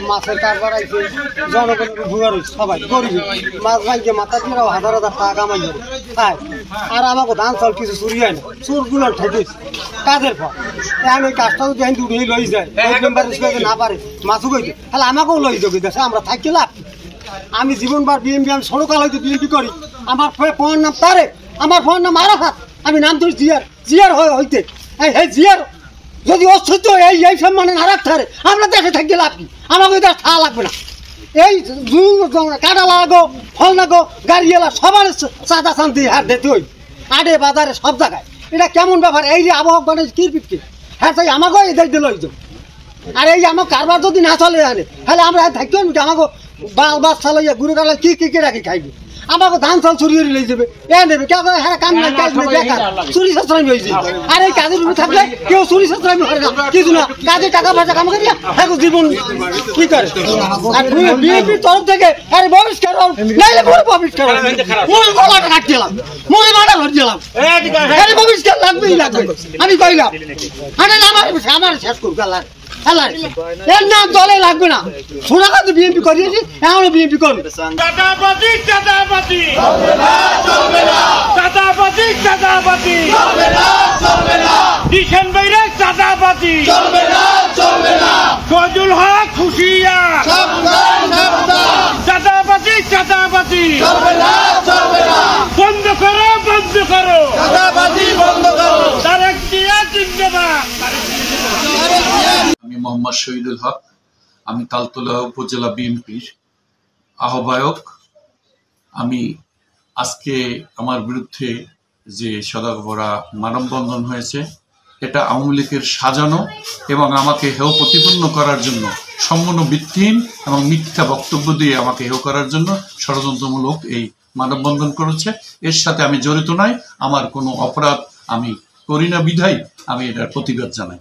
মাছের কারবার আইছে, জনগণের ভুগার সবাই গরিব মাছ ভাইকে মাথা দিয়ে হাজার হাজার টাকা কামাই করে খায়। আর আমাকে ধান চাল কিছু চুরি হয় না, চোরগুলো ঠেকেছে কাজের ফল। আমি ওই কাজটা যদি আমি উঠেই লই যায় মেম্বার না পারে মাছও কইতে, তাহলে আমাকেও লই যাবে দেশে, আমরা থাকি লাভ। আমি জীবনবার বিএমপি, আমি সড়কাল হইতে বিএমপি করি। আমার ফোনের নাম তারে, আমার ফোনের নাম আরাফাত, আমি নাম ধরি জিয়ার হইতে। এই জিয়ার যদি অস্তিত্ব এই সম্মানে না রাখতে পারে, আমরা দেশে থাকি লাভ কি? আমাকে দেশ খাওয়া লাগবে না। এই কাটা লাগো, ফল লাগো, গাড়ি এলা সবার চাঁদা শান্তি হার দিতে হই, আডে বাজারে সব জায়গায়। এটা কেমন ব্যাপার? এই যে আবহাওয়া মানে কিরপিটকে হ্যাঁ, তাই আমাকেও এই দেশ দিল। আর এই আমার কারবার যদি না চলে আনে, তাহলে আমরা থাকি আমাকে বাস চালাইয়া গুরু গালা কি রাখি খাইবে। আমাকে ধান চাল চুরি করে লই যাবে, এ নেবে কেউ হ্যাঁ কাম নাই, কাজ নেই, বেকার চুরি সাশ্রমী হয়েছে। আর এই কাজের উপরে থাকলে কেউ চুরি সাশ্রমী করে না, কিছু না, কাজে টাকা পয়সা কাম করিয়া হ্যাঁ জীবন কি করে। আর বিএনপির তরফ থেকে আরে বহিষ্কার নাইলে পুরো বহিষ্কার, মই গলাটা কাট দিলাম, মই মাথা ধরে দিলাম, আরে বহিষ্কার লাগবেই লাগবে। আমি কইলাম আমার শেষ করুক আল্লাহ, এর নাম দলে লাগবে না। শোনা কথা বিএনপি করিয়েছি, এখনো বিএনপি করবে। চাঁদাবাজি চাঁদাবাজি চাঁদাবাজি চাঁদাবাজি দিশান বাইরে চাঁদাবাজি ফজল হক খুশিয়া চাঁদাবাজি চাঁদাবাজি বন্ধ করো, বন্ধ করো চাঁদাবাজি, বন্ধ করো। তারেক জিয়া জিন্দাবাদ। আমি মোহাম্মদ শহীদুল হক, আমি তালতলা উপজেলা বিএনপির আহ্বায়ক। আমি আজকে আমার বিরুদ্ধে যে সদাগরা মানববন্ধন হয়েছে, এটা আওয়ামী লীগের সাজানো এবং আমাকে হেয় প্রতিপন্ন করার জন্য সম্পূর্ণ ভিত্তিহীন এবং মিথ্যা বক্তব্য দিয়ে আমাকে হেয় করার জন্য ষড়যন্ত্রমূলক এই মানববন্ধন করেছে। এর সাথে আমি জড়িত নাই, আমার কোনো অপরাধ আমি করি না বিধায় আমি এটার প্রতিবাদ জানাই।